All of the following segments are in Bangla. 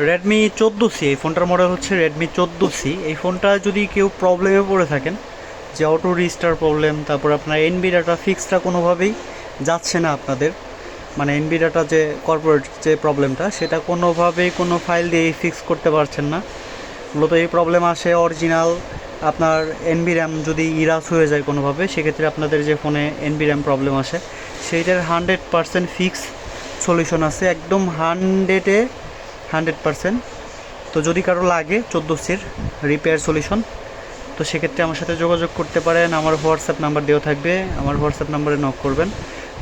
Redmi 14C, এই ফোনটার মডেল হচ্ছে Redmi 14C। এই ফোনটা যদি কেউ প্রবলেমে পড়ে থাকেন, যে অটো রিস্টার প্রবলেম, তারপর আপনার এনবি ডাটা ফিক্সটা কোনোভাবেই যাচ্ছে না আপনাদের, মানে এনবি ডাটা যে কর্পোরেট যে প্রবলেমটা, সেটা কোনোভাবেই কোনো ফাইল দিয়ে ফিক্স করতে পারছেন না। মূলত এই প্রবলেম আসে অরিজিনাল আপনার এনবি র্যাম যদি ইরাস হয়ে যায় কোনোভাবে, সেক্ষেত্রে আপনাদের যে ফোনে এনবি র্যাম প্রবলেম আসে সেইটার 100% ফিক্স সলিউশন আছে, একদম 100%। তো যদি কারো লাগে 14C-র রিপেয়ার সলিউশন, তো সেক্ষেত্রে আমার সাথে যোগাযোগ করতে পারেন। আমার হোয়াটসঅ্যাপ নাম্বার দেওয়া থাকবে, আমার হোয়াটসঅ্যাপ নাম্বারে নক করবেন।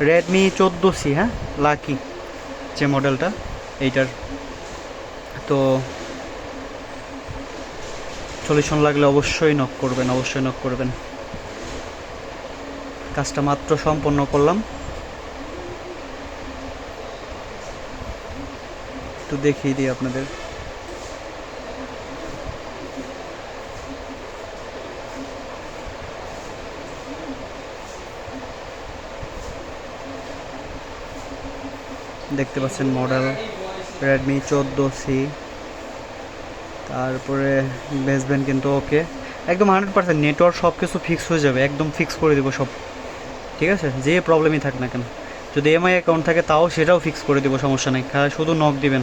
Redmi 14C, হ্যাঁ, লাকি যে মডেলটা এইটার। তো সলিউশন লাগলে অবশ্যই নক করবেন, অবশ্যই নক করবেন। কাজটা মাত্র সম্পন্ন করলাম, একটু দেখিয়ে দিই আপনাদের। দেখতে পাচ্ছেন মডেল Redmi 14C। তারপরে বেসবেন কিন্তু ওকে, একদম 100% নেটওয়ার্ক সব কিছু ফিক্স হয়ে যাবে, একদম ফিক্স করে দেবো সব, ঠিক আছে? যে প্রবলেমই থাক না কেন, যদি এমআই অ্যাকাউন্ট থাকে তাও সেটাও ফিক্স করে দেবো, সমস্যা নেই। শুধু নক দিবেন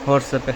হোয়াটসঅ্যাপে।